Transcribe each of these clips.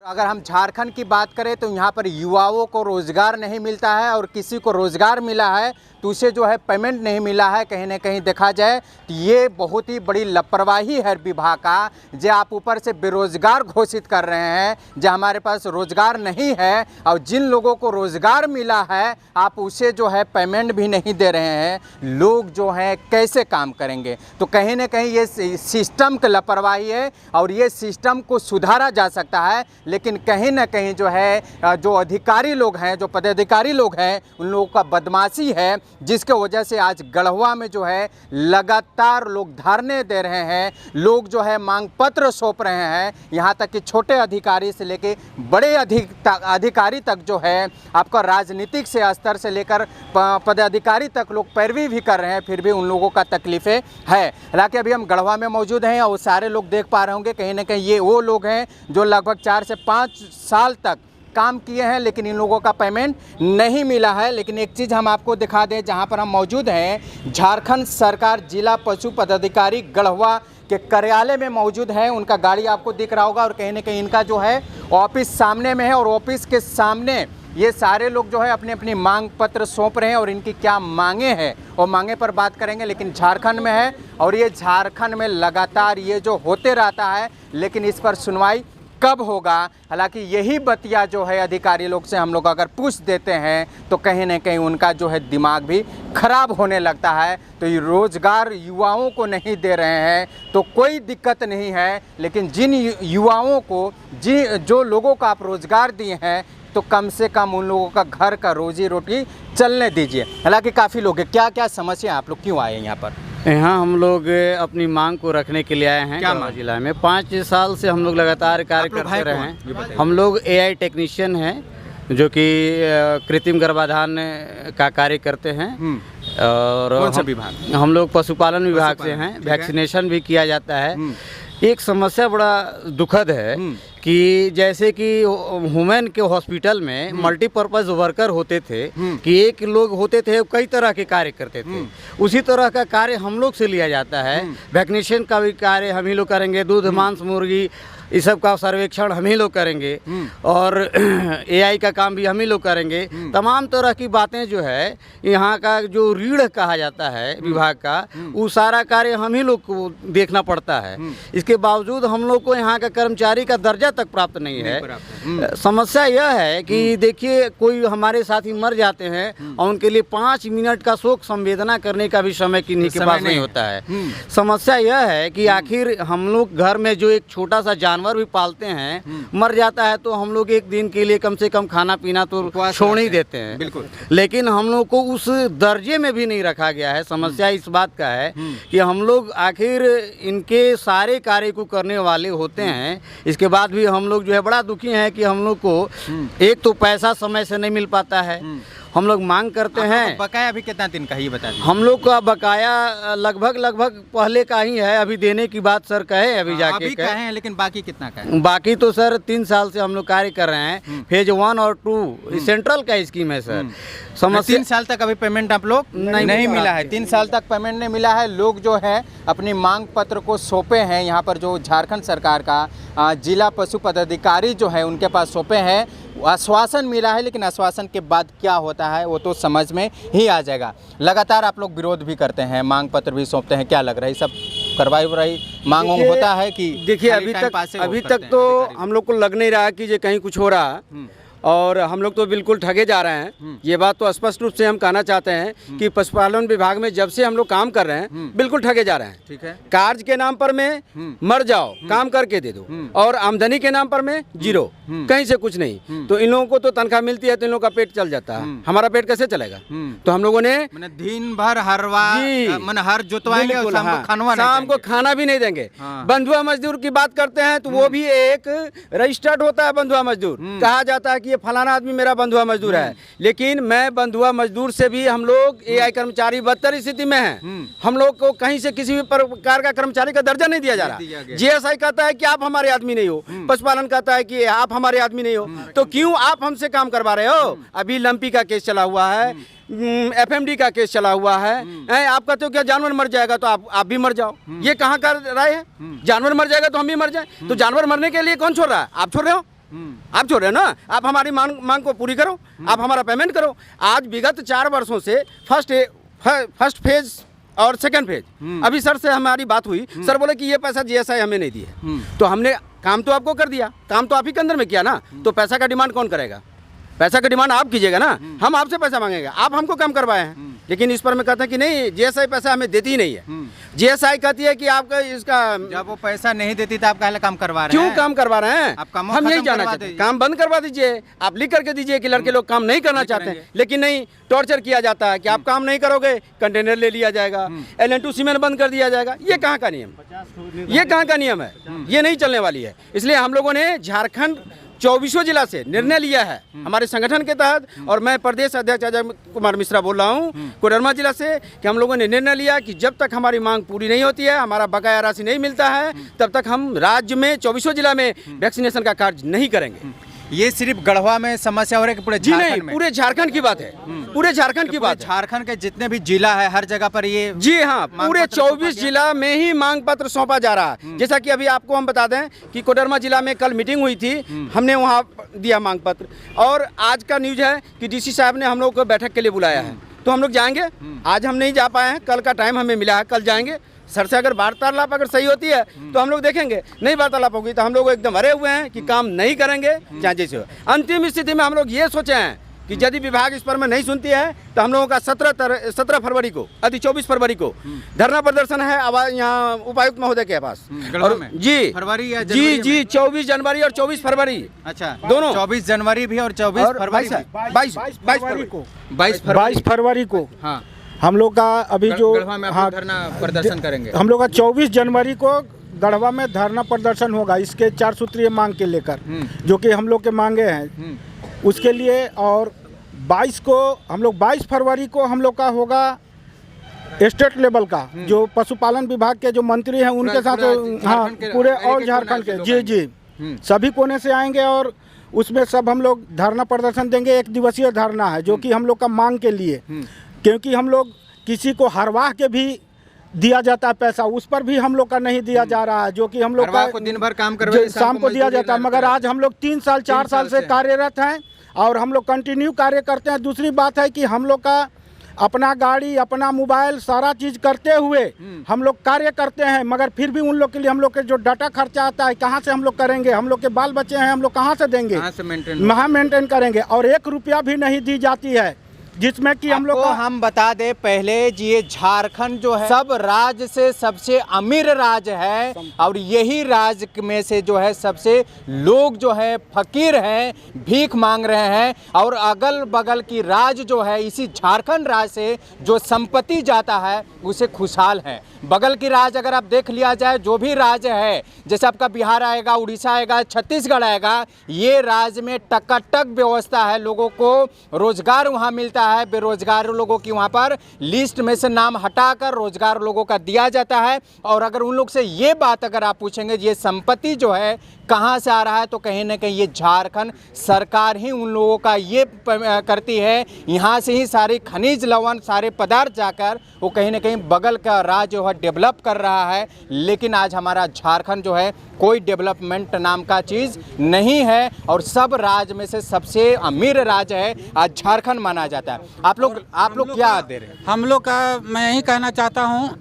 अगर हम झारखंड की बात करें तो यहाँ पर युवाओं को रोज़गार नहीं मिलता है और किसी को रोज़गार मिला है तो उसे जो है पेमेंट नहीं मिला है। कहीं ना कहीं देखा जाए तो ये बहुत ही बड़ी लापरवाही है विभाग का, जो आप ऊपर से बेरोज़गार घोषित कर रहे हैं, जो हमारे पास रोज़गार नहीं है और जिन लोगों को रोज़गार मिला है आप उसे जो है पेमेंट भी नहीं दे रहे हैं। लोग जो है कैसे काम करेंगे? तो कहीं ना कहीं ये सिस्टम की लापरवाही है और ये सिस्टम को सुधारा जा सकता है, लेकिन कहीं ना कहीं जो है जो अधिकारी लोग हैं, जो पदाधिकारी लोग हैं, उन लोगों का बदमाशी है, जिसके वजह से आज गढ़वा में जो है लगातार लोग धरने दे रहे हैं, लोग जो है मांग पत्र सौंप रहे हैं। यहाँ तक कि छोटे अधिकारी से लेके बड़े अधिकारी तक जो है आपका राजनीतिक से स्तर से लेकर पदाधिकारी तक लोग पैरवी भी कर रहे हैं, फिर भी उन लोगों का तकलीफ़ें है। हालांकि अभी हम गढ़वा में मौजूद हैं और सारे लोग देख पा रहे होंगे कहीं ना कहीं ये वो लोग हैं जो लगभग 4 से 5 साल तक काम किए हैं, लेकिन इन लोगों का पेमेंट नहीं मिला है। लेकिन एक चीज़ हम आपको दिखा दें, जहां पर हम मौजूद हैं झारखंड सरकार जिला पशु पदाधिकारी गढ़वा के कार्यालय में मौजूद है। उनका गाड़ी आपको दिख रहा होगा और कहीं ना कहीं इनका जो है ऑफिस सामने में है और ऑफिस के सामने ये सारे लोग जो है अपनी अपनी मांग पत्र सौंप रहे हैं और इनकी क्या मांगे हैं और मांगे पर बात करेंगे। लेकिन झारखंड में है और ये झारखंड में लगातार ये जो होते रहता है, लेकिन इस पर सुनवाई कब होगा? हालांकि यही बतिया जो है अधिकारी लोग से हम लोग अगर पूछ देते हैं तो कहीं ना कहीं उनका जो है दिमाग भी खराब होने लगता है। तो ये रोज़गार युवाओं को नहीं दे रहे हैं तो कोई दिक्कत नहीं है, लेकिन जिन युवाओं को जो लोगों को आप रोज़गार दिए हैं तो कम से कम उन लोगों का घर का रोजी रोटी चलने दीजिए। हालांकि काफ़ी लोग हैं, क्या क्या समस्या आप लोग क्यों आए यहाँ पर? यहाँ हम लोग अपनी मांग को रखने के लिए आए हैं। गढ़वा जिला में 5 साल से हम लोग लगातार कार्य करते रहे हैं। हम लोग AI टेक्नीशियन हैं जो कि कृत्रिम गर्भाधान का कार्य करते हैं। और कौन सा विभाग? हम लोग पशुपालन विभाग से हैं। वैक्सीनेशन भी किया जाता है। एक समस्या बड़ा दुखद है कि जैसे कि वुमेन के हॉस्पिटल में मल्टीपर्पज़ वर्कर होते थे कि एक लोग होते थे कई तरह के कार्य करते थे, उसी तरह का कार्य हम लोग से लिया जाता है। वैक्सीनेशन का भी कार्य हम ही लोग करेंगे, दूध मांस मुर्गी इस सब का सर्वेक्षण हम ही लोग करेंगे और AI का काम भी हम ही लोग करेंगे। तमाम तरह की बातें जो है यहाँ का जो रीढ़ कहा जाता है विभाग का, वो सारा कार्य हम ही लोग को देखना पड़ता है। इसके बावजूद हम लोग को यहाँ का कर्मचारी का दर्जा तक प्राप्त नहीं है। समस्या यह है कि देखिए कोई हमारे साथी मर जाते हैं और उनके लिए 5 मिनट का शोक संवेदना करने का भी समय किन्हीं के पास नहीं होता है। समस्या यह है कि आखिर हम लोग घर में जो एक छोटा सा जानवर भी पालते हैं मर जाता है तो हम लोग एक दिन के लिए कम से कम खाना पीना तो छोड़ ही देते हैं। बिल्कुल। लेकिन हम लोग को उस दर्जे में भी नहीं रखा गया है। समस्या इस बात का है कि हम लोग आखिर इनके सारे कार्य को करने वाले होते हैं, इसके बाद भी हम लोग जो है बड़ा दुखी हैं कि हम लोग को एक तो पैसा समय से नहीं मिल पाता है। हम लोग मांग करते हैं। बकाया अभी कितना दिन का ही बता दीजिए। हम लोग का बकाया लगभग पहले का ही है। अभी देने की बात सर कहे अभी जाके अभी कहे हैं, लेकिन बाकी कितना का है? बाकी तो सर 3 साल से हम लोग कार्य कर रहे हैं। फेज 1 और 2 सेंट्रल का स्कीम है सर। समस्या 3 साल तक अभी पेमेंट आप लोग नहीं मिला है। 3 साल तक पेमेंट नहीं मिला है। लोग जो है अपनी मांग पत्र को सौंपे हैं यहाँ पर, जो झारखंड सरकार का जिला पशु पदाधिकारी जो है उनके पास सौंपे हैं। आश्वासन मिला है, लेकिन आश्वासन के बाद क्या होता है वो तो समझ में ही आ जाएगा। लगातार आप लोग विरोध भी करते हैं, मांग पत्र भी सौंपते हैं, क्या लग रहा है सब कार्रवाई वरवाई मांग होता है कि? देखिए अभी तक तो हम लोग को लग नहीं रहा कि ये कहीं कुछ हो रहा और हम लोग तो बिल्कुल ठगे जा रहे हैं। ये बात तो स्पष्ट रूप से हम कहना चाहते हैं कि पशुपालन विभाग में जब से हम लोग काम कर रहे हैं बिल्कुल ठगे जा रहे हैं। ठीक है। कार्य के नाम पर में मर जाओ, काम करके दे दो, और आमदनी के नाम पर में 0, कहीं से कुछ नहीं। तो इन लोगों को तो तनख्वाह मिलती है तो इन लोगों का पेट चल जाता है, हमारा पेट कैसे चलेगा? तो हम लोगों ने दिन भर हर जोतवाएंगे और शाम को खाना भी नहीं देंगे। बंधुआ मजदूर की बात करते हैं तो वो भी एक रजिस्टर्ड होता है बंधुआ मजदूर। कहा जाता है कि ये फलाना आदमी मेरा बंधुआ मजदूर है, लेकिन मैं बंधुआ मजदूर से भी हम लोग AI कर्मचारी बदतर स्थिति में हैं। हम लोग को कहीं से किसी भी प्रकार का कर्मचारी का दर्जा नहीं दिया जा रहा। GSI कहता है कि आप हमारे आदमी नहीं हो, पशुपालन कहता है कि आप हमारे आदमी नहीं हो, तो क्यों आप हमसे काम करवा रहे हो? अभी लंपी का केस चला हुआ है, FMD का केस चला हुआ है। आप कहते हो क्या जानवर मर जाएगा तो आप भी मर जाओ, ये कहाँ का राय है? जानवर मर जाएगा तो हम भी मर जाए? तो जानवर मरने के लिए कौन छोड़ रहा है? आप छोड़ रहे हो। आप छोड़ रहे हो ना, आप हमारी मांग को पूरी करो, आप हमारा पेमेंट करो। आज विगत 4 वर्षों से फर्स्ट फेज और सेकंड फेज, अभी सर से हमारी बात हुई, सर बोले कि ये पैसा GSI हमें नहीं दिए, तो हमने काम तो आपको कर दिया, काम तो आप ही के अंदर में किया ना, तो पैसा का डिमांड कौन करेगा? पैसा का डिमांड आप कीजिएगा ना, हम आपसे पैसा मांगेंगे, आप हमको काम करवाए हैं। लेकिन इस पर में कहते हैं कि नहीं, GSI पैसा हमें देती ही नहीं है। GSI कहती है कि आपका इसका, जब वो पैसा नहीं देती तो आप काहे काम करवा रहे हैं? क्यों काम करवा रहे हैं? आप काम हम यही खत्म जानना करवा चाहते हैं, दीजिए। काम बंद करवा दीजिए। आप लिख करके दीजिए कि लड़के लोग काम नहीं करना चाहते हैं, लेकिन नहीं, टॉर्चर किया जाता है कि आप काम नहीं करोगे, कंटेनर ले लिया जाएगा, LN2 सीमेंट बंद कर दिया जाएगा। ये कहाँ का नियम? ये कहाँ का नियम है? ये नहीं चलने वाली है। इसलिए हम लोगों ने झारखंड 24 जिला से निर्णय लिया है हमारे संगठन के तहत, और मैं प्रदेश अध्यक्ष अजय कुमार मिश्रा बोल रहा हूँ कोडरमा जिला से, कि हम लोगों ने निर्णय लिया कि जब तक हमारी मांग पूरी नहीं होती है, हमारा बकाया राशि नहीं मिलता है, तब तक हम राज्य में 24 जिला में वैक्सीनेशन का कार्य नहीं करेंगे। ये सिर्फ गढ़वा में समस्या हो रही है कि पूरे जी नहीं, झारखंड में? पूरे झारखंड की बात है, पूरे झारखंड की बात है। झारखंड के जितने भी जिला है हर जगह पर ये जी हाँ, मांग पूरे पत्र सौंपा 24 गया। जिला में ही मांग पत्र सौंपा जा रहा है। जैसा कि अभी आपको हम बता दें कि कोडरमा जिला में कल मीटिंग हुई थी, हमने वहाँ दिया मांग पत्र, और आज का न्यूज है कि DC साहब ने हम लोग को बैठक के लिए बुलाया है, तो हम लोग जाएंगे। आज हम नहीं जा पाए हैं, कल का टाइम हमें मिला है, कल जाएंगे। सर से अगर वार्तालाप अगर सही होती है तो हम लोग देखेंगे, नहीं वार्तालाप होगी तो हम लोग एकदम अरे हुए हैं कि काम नहीं करेंगे चाहे जैसे हो। अंतिम स्थिति में हम लोग ये सोचे हैं कि यदि विभाग इस पर में नहीं सुनती है तो हम लोगों का 17 फरवरी को, अति 24 फरवरी को धरना प्रदर्शन है आवाज यहाँ उपायुक्त महोदय के पास। गढ़वा में? जी फरवरी या जी जनवरी जी 24 जनवरी और 24 फरवरी, अच्छा, दोनों। 24 जनवरी भी और 24 फरवरी भी? 22 फरवरी को, 22 फरवरी को हाँ, हम लोग का अभी जो गढ़वा में आप हाँ, धरना प्रदर्शन करेंगे। हम लोग का 24 जनवरी को गढ़वा में धरना प्रदर्शन होगा, इसके 4 सूत्रीय मांग के लेकर, जो कि हम लोग के मांगे हैं उसके लिए। और 22 को हम लोग 22 फरवरी को हम लोग का होगा स्टेट लेवल का, जो पशुपालन विभाग के जो मंत्री हैं उनके साथ, हाँ पूरे और झारखंड के, जी जी सभी कोने से आएंगे, और उसमें सब हम लोग धरना प्रदर्शन देंगे। 1 दिवसीय धरना है जो कि हम लोग का मांग के लिए, क्योंकि हम लोग किसी को हरवाह के भी दिया जाता है पैसा, उस पर भी हम लोग का नहीं दिया जा रहा है, जो कि हम लोग का को दिन भर काम करवाइए, शाम को दिया जाता है। मगर आज हम लोग 3 साल 4 साल से कार्यरत हैं और हम लोग कंटिन्यू कार्य करते हैं। दूसरी बात है कि हम लोग का अपना गाड़ी, अपना मोबाइल, सारा चीज़ करते हुए हम लोग कार्य करते हैं, मगर फिर भी उन लोग के लिए हम लोग के जो डाटा खर्चा आता है कहाँ से हम लोग करेंगे? हम लोग के बाल बच्चे हैं, हम लोग कहाँ से देंगे? कहाँ मेंटेन करेंगे? और 1 रुपया भी नहीं दी जाती है, जिसमें कि हम लोग को हम बता दें पहले, ये झारखंड जो है सब राज्य से सबसे अमीर राज्य है, और यही राज्य में से जो है सबसे लोग जो है फकीर हैं, भीख मांग रहे हैं, और अगल बगल की राज्य जो है इसी झारखंड राज्य से जो संपत्ति जाता है उसे खुशहाल है। बगल की राज्य अगर आप देख लिया जाए, जो भी राज्य है, जैसे आपका बिहार आएगा, उड़ीसा आएगा, छत्तीसगढ़ आएगा, ये राज्य में टकाटक व्यवस्था है, लोगों को रोजगार वहाँ मिलता है, बेरोजगार लोगों की वहाँ पर लिस्ट में से नाम हटाकर रोजगार लोगों का दिया जाता है। और अगर उन लोग से ये बात अगर आप पूछेंगे ये संपत्ति जो है कहाँ से आ रहा है, तो कहीं ना कहीं ये झारखंड सरकार ही उन लोगों का ये करती है। यहाँ से ही सारे खनिज लवण, सारे पदार्थ जाकर वो कहीं ना कहीं बगल का राज्य जो है डेवलप कर रहा है। लेकिन आज हमारा झारखंड जो है कोई डेवलपमेंट नाम का चीज़ नहीं है, और सब राज्य में से सबसे अमीर राज्य है आज झारखंड माना जाता है। आप लोग क्या दे रहे हैं? हम लोग का मैं यही कहना चाहता हूँ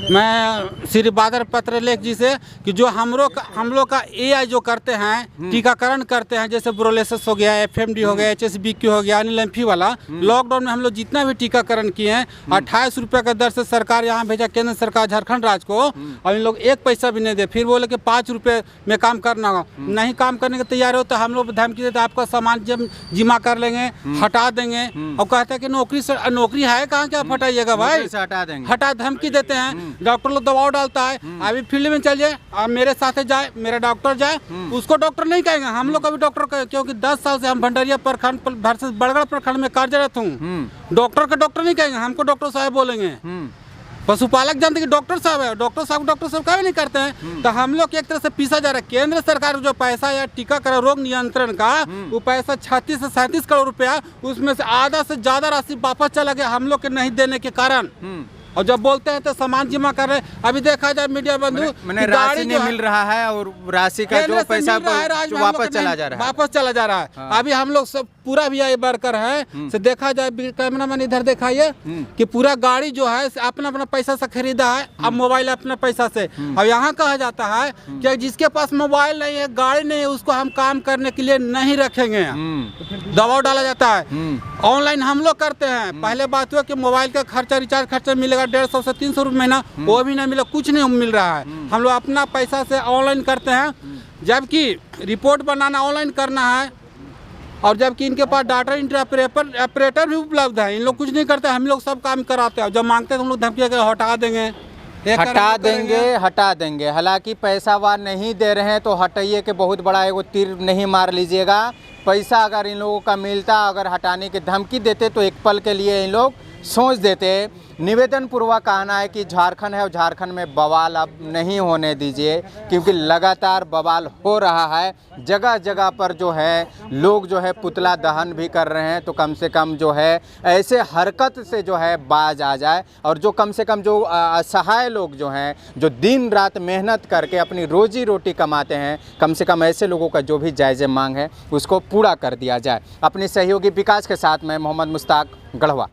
मैं श्री बादर पत्रलेख जी से कि जो हम लोग का AI जो करते हैं, टीकाकरण करते हैं, जैसे ब्रोलेसिस हो गया, FMD हो गया, HSBQ हो गया, अनिल एम्फी वाला, लॉकडाउन में हम लोग जितना भी टीकाकरण किए हैं 28 रुपये का दर से सरकार यहाँ भेजा, केंद्र सरकार झारखंड राज्य को, और इन लोग 1 पैसा भी नहीं दे। फिर बोले कि 5 रुपये में काम करना होगा, नहीं काम करने के तैयार हो तो हम लोग धमकी देते आपका सामान जब जमा कर लेंगे, हटा देंगे, और कहते हैं कि नौकरी है कहाँ क्या हटाइएगा भाई, हटा देंगे, हटा धमकी देते हैं। डॉक्टर लोग दबाव डालता है, अभी फील्ड में चल जाए और मेरे साथ जाए, मेरा डॉक्टर जाए, उसको डॉक्टर नहीं कहेंगे, हम लोग का भी डॉक्टर, क्योंकि 10 साल से हम भंडारिया प्रखंड वर्सेस बड़गढ़ प्रखंड में कार्यरत हूँ। डॉक्टर का डॉक्टर नहीं कहेंगे, हमको डॉक्टर साहब बोलेंगे। पशुपालक जानते कि डॉक्टर साहब है, डॉक्टर साहब का भी नहीं करते हैं। तो हम लोग एक तरह से पीसा जा रहा है। केंद्र सरकार जो पैसा या टीकाकरण रोग नियंत्रण का वो पैसा 36 से 37 करोड़ रुपया, उसमें से आधा से ज्यादा राशि वापस चला गया हम लोग के नहीं देने के कारण। और जब बोलते हैं तो सामान जमा कर रहे हैं। अभी देखा जाए मीडिया बंधु मैंने कि राशि गाड़ी नहीं जो मिल रहा है और राशि का केंद्र जो से पैसा मिल रहा है, राज्य जो में हम लोग वापस को चला नहीं- जा रहा है। वापस चला जा रहा है। अभी हम लोग सब पूरा भी आई वर्कर है से देखा जाए, कैमरामैन इधर दिखाइए कि पूरा गाड़ी जो है अपना अपना पैसा से खरीदा है, अब मोबाइल अपने पैसा से। अब यहाँ कहा जाता है कि जिसके पास मोबाइल नहीं है, गाड़ी नहीं है, उसको हम काम करने के लिए नहीं रखेंगे। दबाव डाला जाता है। ऑनलाइन हम लोग करते हैं। पहले बात हुआ कि मोबाइल का खर्चा, रिचार्ज खर्चा मिलेगा 150 से 300 रुपये महीना, वो भी नहीं मिला, कुछ नहीं मिल रहा है। हम लोग अपना पैसा से ऑनलाइन करते हैं, जबकि रिपोर्ट बनाना ऑनलाइन करना है, और जबकि इनके पास डाटा एंट्री ऑपरेटर भी उपलब्ध है। इन लोग कुछ नहीं करते, हम लोग सब काम कराते हैं। जब मांगते हैं तो हम लोग धमकी के हटा देंगे, हटा देंगे। हालांकि पैसा वार नहीं दे रहे हैं तो हटाइए के बहुत बड़ा एगो तीर नहीं मार लीजिएगा। पैसा अगर इन लोगों का मिलता, अगर हटाने की धमकी देते तो एक पल के लिए इन लोग सोच देते। निवेदन पूर्वक कहना है कि झारखंड है और झारखंड में बवाल अब नहीं होने दीजिए, क्योंकि लगातार बवाल हो रहा है। जगह जगह पर जो है लोग जो है पुतला दहन भी कर रहे हैं। तो कम से कम जो है ऐसे हरकत से जो है बाज आ जाए, और जो कम से कम जो असहाय लोग जो हैं, जो दिन रात मेहनत करके अपनी रोजी रोटी कमाते हैं, कम से कम ऐसे लोगों का जो भी जायज़ मांग है उसको पूरा कर दिया जाए। अपने सहयोगी विकास के साथ मैं मोहम्मद मुश्ताक, गढ़वा।